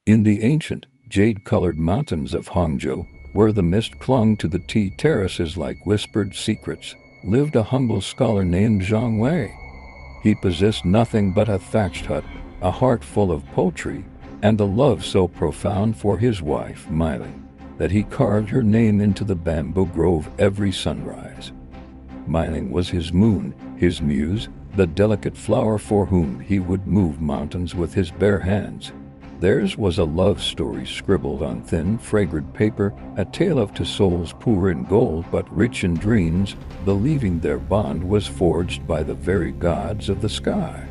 In the ancient, jade-colored mountains of Hangzhou, where the mist clung to the tea terraces like whispered secrets, lived a humble scholar named Zhang Wei. He possessed nothing but a thatched hut, a heart full of poetry, and a love so profound for his wife, Meiling, that he carved her name into the bamboo grove every sunrise. Meiling was his moon, his muse, the delicate flower for whom he would move mountains with his bare hands. Theirs was a love story scribbled on thin, fragrant paper, a tale of two souls poor in gold but rich in dreams, believing their bond was forged by the very gods of the sky.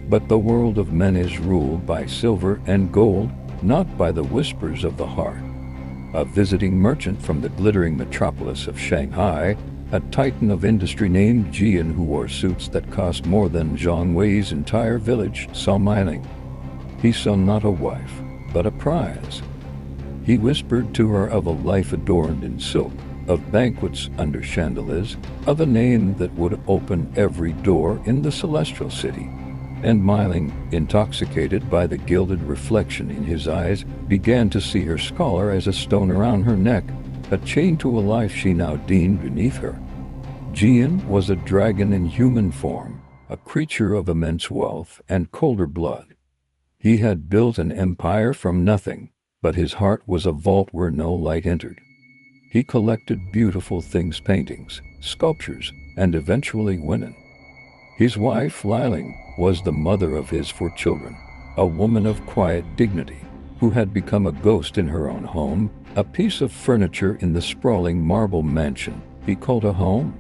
But the world of men is ruled by silver and gold, not by the whispers of the heart. A visiting merchant from the glittering metropolis of Shanghai, a titan of industry named Jian who wore suits that cost more than Zhang Wei's entire village, saw Meiling. He saw not a wife, but a prize. He whispered to her of a life adorned in silk, of banquets under chandeliers, of a name that would open every door in the celestial city. And Meiling, intoxicated by the gilded reflection in his eyes, began to see her scholar as a stone around her neck, a chain to a life she now deemed beneath her. Jian was a dragon in human form, a creature of immense wealth and colder blood. He had built an empire from nothing, but his heart was a vault where no light entered. He collected beautiful things, paintings, sculptures, and eventually women. His wife, Liling, was the mother of his 4 children, a woman of quiet dignity, who had become a ghost in her own home, a piece of furniture in the sprawling marble mansion he called a home.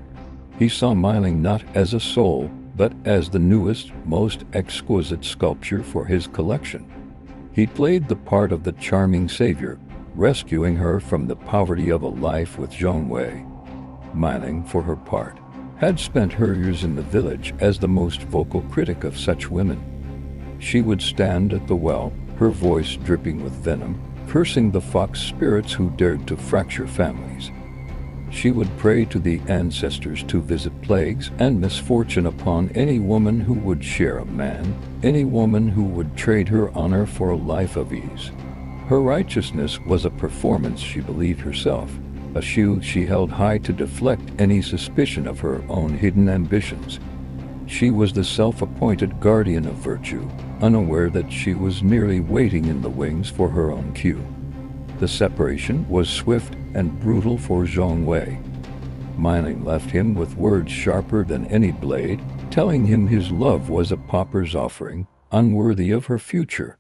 He saw Meiling not as a soul, but as the newest, most exquisite sculpture for his collection. He played the part of the charming savior, rescuing her from the poverty of a life with Zhang Wei. Meiling, for her part, had spent her years in the village as the most vocal critic of such women. She would stand at the well, her voice dripping with venom, cursing the fox spirits who dared to fracture families. She would pray to the ancestors to visit plagues and misfortune upon any woman who would share a man, any woman who would trade her honor for a life of ease. Her righteousness was a performance she believed herself, a shield she held high to deflect any suspicion of her own hidden ambitions. She was the self-appointed guardian of virtue, unaware that she was merely waiting in the wings for her own cue. The separation was swift and brutal for Zhang Wei. Meiling left him with words sharper than any blade, telling him his love was a pauper's offering, unworthy of her future.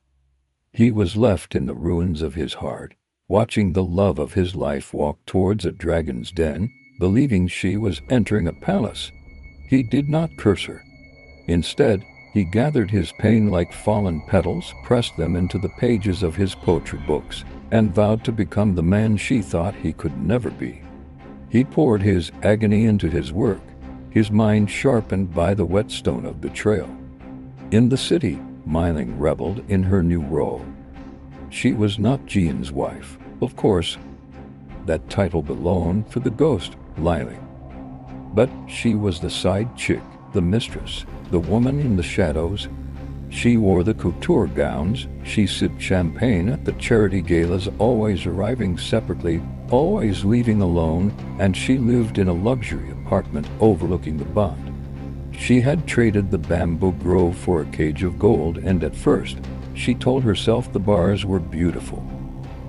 He was left in the ruins of his heart, watching the love of his life walk towards a dragon's den, believing she was entering a palace. He did not curse her. Instead, he gathered his pain like fallen petals, pressed them into the pages of his poetry books, and vowed to become the man she thought he could never be. He poured his agony into his work, his mind sharpened by the whetstone of betrayal. In the city, Meiling reveled in her new role. She was not Jian's wife, of course. That title belonged to the ghost, Liling. But she was the side chick, the mistress, the woman in the shadows. She wore the couture gowns, she sipped champagne at the charity galas, always arriving separately, always leaving alone, and she lived in a luxury apartment overlooking the pond. She had traded the bamboo grove for a cage of gold, and at first, she told herself the bars were beautiful.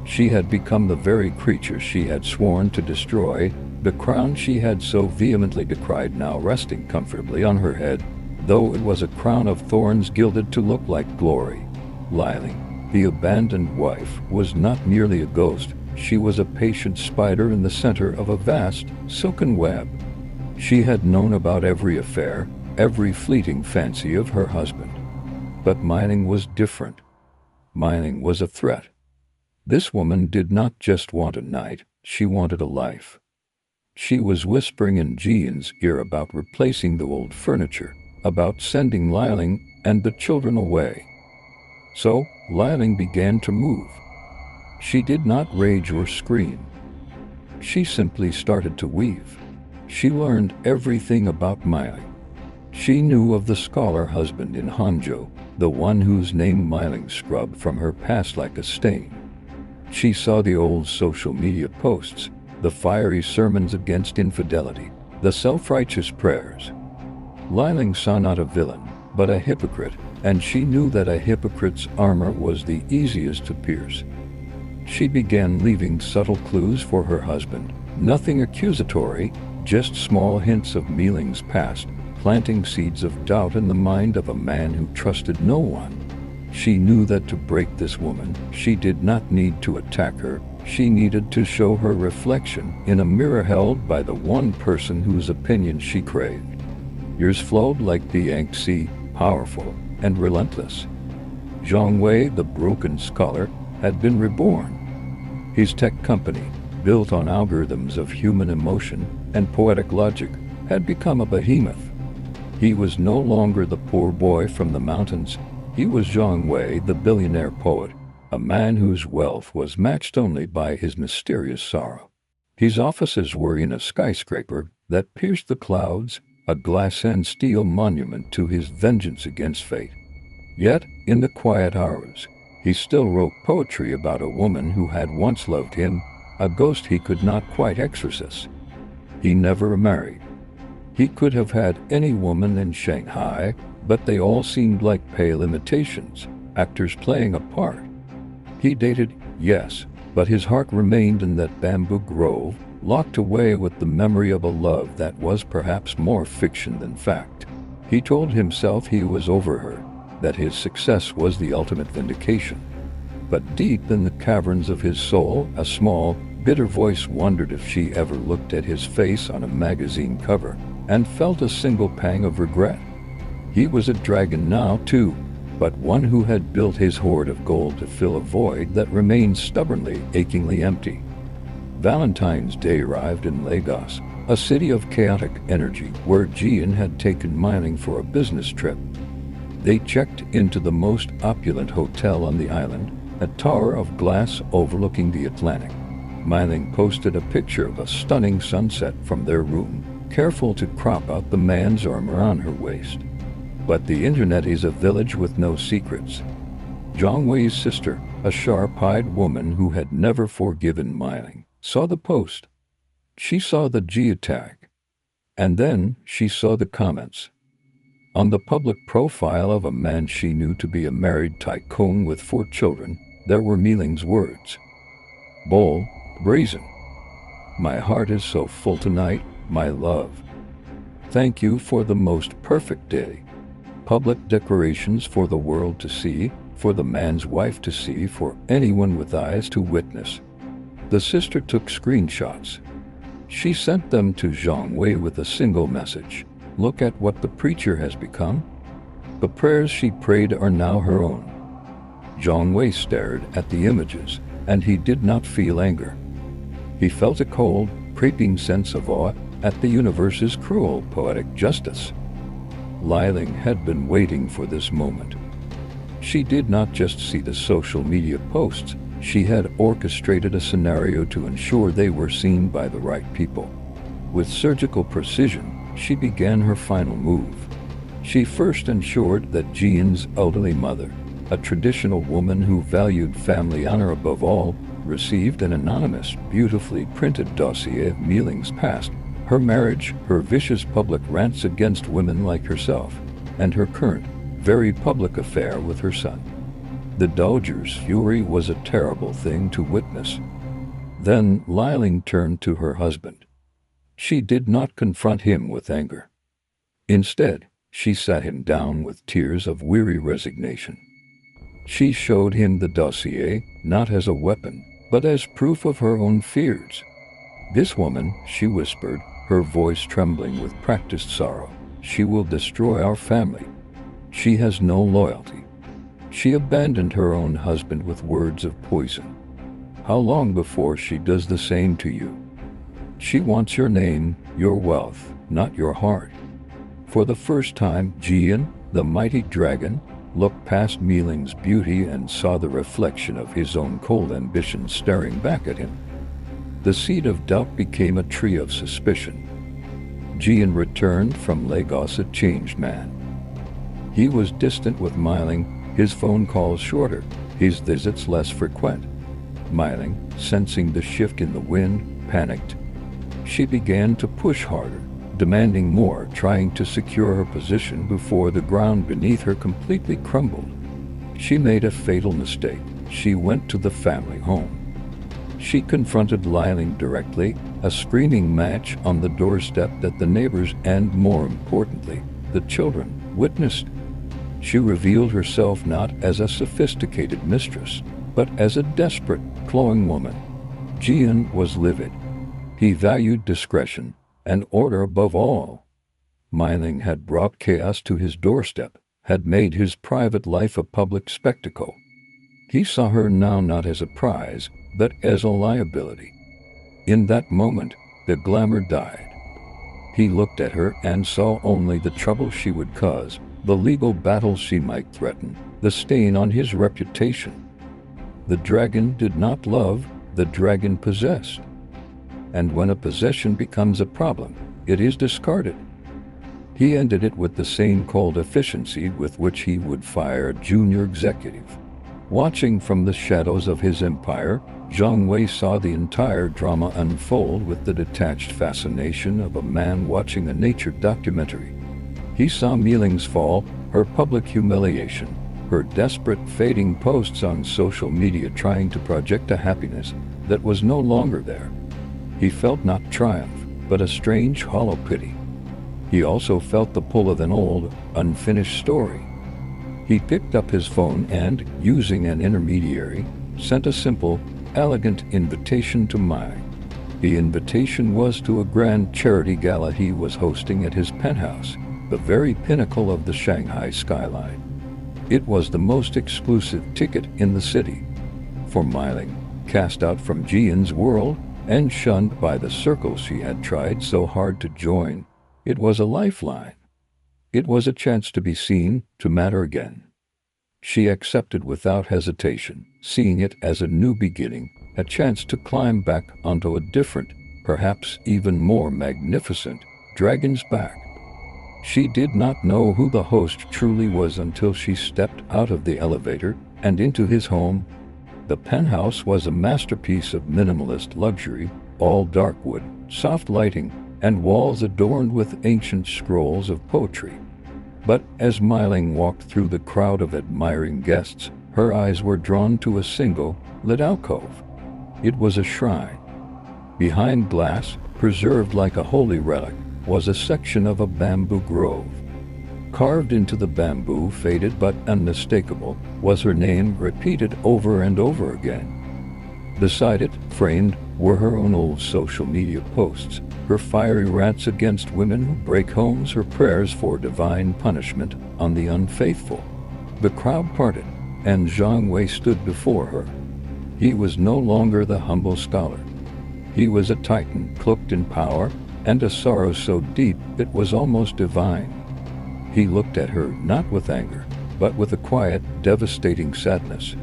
She had become the very creature she had sworn to destroy, the crown she had so vehemently decried now resting comfortably on her head, though it was a crown of thorns gilded to look like glory. Liling, the abandoned wife, was not merely a ghost, she was a patient spider in the center of a vast, silken web. She had known about every affair, every fleeting fancy of her husband. But Meiling was different. Meiling was a threat. This woman did not just want a night, she wanted a life. She was whispering in Jian's ear about replacing the old furniture, about sending Liling and the children away. So, Liling began to move. She did not rage or scream. She simply started to weave. She learned everything about Meiling. She knew of the scholar husband in Hangzhou, the one whose name Miling scrubbed from her past like a stain. She saw the old social media posts, the fiery sermons against infidelity, the self-righteous prayers. Liling saw not a villain, but a hypocrite, and she knew that a hypocrite's armor was the easiest to pierce. She began leaving subtle clues for her husband, nothing accusatory, just small hints of Miling's past, planting seeds of doubt in the mind of a man who trusted no one. She knew that to break this woman, she did not need to attack her. She needed to show her reflection in a mirror held by the one person whose opinion she craved. Years flowed like the Yangtze, powerful and relentless. Zhang Wei, the broken scholar, had been reborn. His tech company, built on algorithms of human emotion and poetic logic, had become a behemoth. He was no longer the poor boy from the mountains. He was Zhang Wei, the billionaire poet, a man whose wealth was matched only by his mysterious sorrow. His offices were in a skyscraper that pierced the clouds, a glass and steel monument to his vengeance against fate. Yet, in the quiet hours, he still wrote poetry about a woman who had once loved him, a ghost he could not quite exorcise. He never married. He could have had any woman in Shanghai, but they all seemed like pale imitations, actors playing a part. He dated, yes, but his heart remained in that bamboo grove, locked away with the memory of a love that was perhaps more fiction than fact. He told himself he was over her, that his success was the ultimate vindication. But deep in the caverns of his soul, a small, bitter voice wondered if she ever looked at his face on a magazine cover and felt a single pang of regret. He was a dragon now, too, but one who had built his hoard of gold to fill a void that remained stubbornly, achingly empty. Valentine's Day arrived in Lagos, a city of chaotic energy where Jian had taken Miling for a business trip. They checked into the most opulent hotel on the island, a tower of glass overlooking the Atlantic. Miling posted a picture of a stunning sunset from their room, careful to crop out the man's armor on her waist. But the internet is a village with no secrets. Zhang Wei's sister, a sharp-eyed woman who had never forgiven Miling, saw the post. She saw the geotag. And then she saw the comments. On the public profile of a man she knew to be a married tycoon with 4 children, there were Miling's words. Bold, brazen. My heart is so full tonight, my love. Thank you for the most perfect day. Public decorations for the world to see, for the man's wife to see, for anyone with eyes to witness. The sister took screenshots. She sent them to Zhang Wei with a single message. Look at what the preacher has become. The prayers she prayed are now her own. Zhang Wei stared at the images, and he did not feel anger. He felt a cold, creeping sense of awe at the universe's cruel, poetic justice. Liling had been waiting for this moment. She did not just see the social media posts, she had orchestrated a scenario to ensure they were seen by the right people. With surgical precision, she began her final move. She first ensured that Jian's elderly mother, a traditional woman who valued family honor above all, received an anonymous, beautifully printed dossier of Miling's past, her marriage, her vicious public rants against women like herself, and her current, very public affair with her son. The Dowager's fury was a terrible thing to witness. Then Liling turned to her husband. She did not confront him with anger. Instead, she sat him down with tears of weary resignation. She showed him the dossier, not as a weapon, but as proof of her own fears. This woman, she whispered, her voice trembling with practiced sorrow, she will destroy our family. She has no loyalty. She abandoned her own husband with words of poison. How long before she does the same to you? She wants your name, your wealth, not your heart. For the first time, Jian, the mighty dragon, looked past Miling's beauty and saw the reflection of his own cold ambition staring back at him. The seed of doubt became a tree of suspicion. Jian returned from Lagos a changed man. He was distant with Myling, his phone calls shorter, his visits less frequent. Myling, sensing the shift in the wind, panicked. She began to push harder, demanding more, trying to secure her position before the ground beneath her completely crumbled. She made a fatal mistake. She went to the family home. She confronted Myling directly, a screaming match on the doorstep that the neighbors and, more importantly, the children witnessed. She revealed herself not as a sophisticated mistress, but as a desperate, clawing woman. Jian was livid. He valued discretion and order above all. Myling had brought chaos to his doorstep, had made his private life a public spectacle. He saw her now not as a prize, but as a liability. In that moment, the glamour died. He looked at her and saw only the trouble she would cause, the legal battle she might threaten, the stain on his reputation. The dragon did not love, the dragon possessed. And when a possession becomes a problem, it is discarded. He ended it with the same cold efficiency with which he would fire a junior executive. Watching from the shadows of his empire, Zhang Wei saw the entire drama unfold with the detached fascination of a man watching a nature documentary. He saw Myling's fall, her public humiliation, her desperate fading posts on social media trying to project a happiness that was no longer there. He felt not triumph, but a strange hollow pity. He also felt the pull of an old, unfinished story. He picked up his phone and, using an intermediary, sent a simple, elegant invitation to Myling. The invitation was to a grand charity gala he was hosting at his penthouse, the very pinnacle of the Shanghai skyline. It was the most exclusive ticket in the city. For Myling, cast out from Jian's world and shunned by the circles she had tried so hard to join, it was a lifeline. It was a chance to be seen, to matter again. She accepted without hesitation, seeing it as a new beginning, a chance to climb back onto a different, perhaps even more magnificent, dragon's back. She did not know who the host truly was until she stepped out of the elevator and into his home. The penthouse was a masterpiece of minimalist luxury, all dark wood, soft lighting, and walls adorned with ancient scrolls of poetry. But as Myling walked through the crowd of admiring guests, her eyes were drawn to a single, lit alcove. It was a shrine. Behind glass, preserved like a holy relic, was a section of a bamboo grove. Carved into the bamboo, faded but unmistakable, was her name repeated over and over again. Beside it, framed, were her own old social media posts, her fiery rants against women who break homes, her prayers for divine punishment on the unfaithful. The crowd parted, and Zhang Wei stood before her. He was no longer the humble scholar. He was a titan cloaked in power, and a sorrow so deep it was almost divine. He looked at her not with anger, but with a quiet, devastating sadness.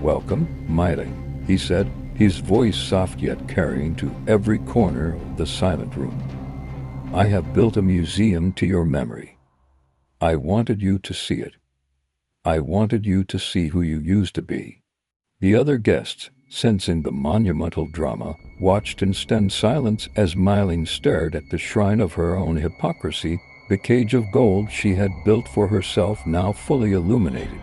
"Welcome, Myling," he said, his voice soft yet carrying to every corner of the silent room. "I have built a museum to your memory. I wanted you to see it. I wanted you to see who you used to be." The other guests, sensing the monumental drama, watched in stunned silence as Myling stared at the shrine of her own hypocrisy, the cage of gold she had built for herself now fully illuminated.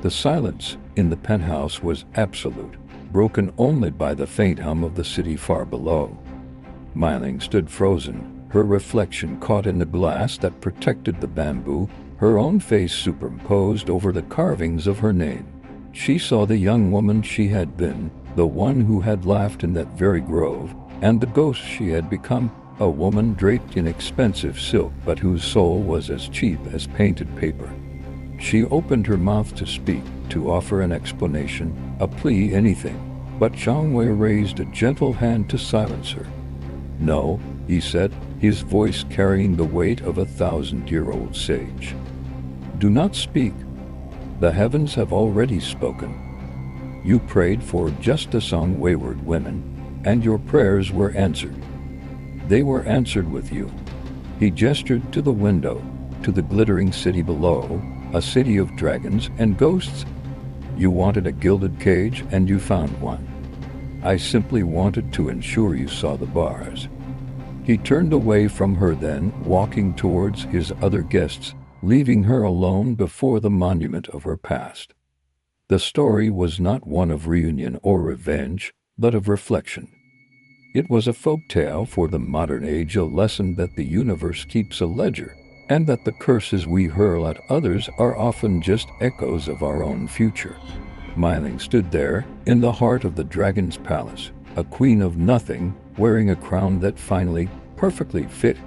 The silence in the penthouse was absolute, broken only by the faint hum of the city far below. Myling stood frozen, her reflection caught in the glass that protected the bamboo, her own face superimposed over the carvings of her name. She saw the young woman she had been, the one who had laughed in that very grove, and the ghost she had become, a woman draped in expensive silk but whose soul was as cheap as painted paper. She opened her mouth to speak, to offer an explanation, a plea, anything, but Zhang Wei raised a gentle hand to silence her. "No," he said, his voice carrying the weight of a 1,000-year-old sage. "Do not speak. The heavens have already spoken. You prayed for justice on wayward women, and your prayers were answered. They were answered with you. He gestured to the window, to the glittering city below, a city of dragons and ghosts. You wanted a gilded cage, and you found one. I simply wanted to ensure you saw the bars. He turned away from her then, walking towards his other guests, leaving her alone before the monument of her past. The story was not one of reunion or revenge, but of reflection. It was a folk tale for the modern age, a lesson that the universe keeps a ledger, and that the curses we hurl at others are often just echoes of our own future. Myling stood there, in the heart of the dragon's palace, a queen of nothing, wearing a crown that finally perfectly fit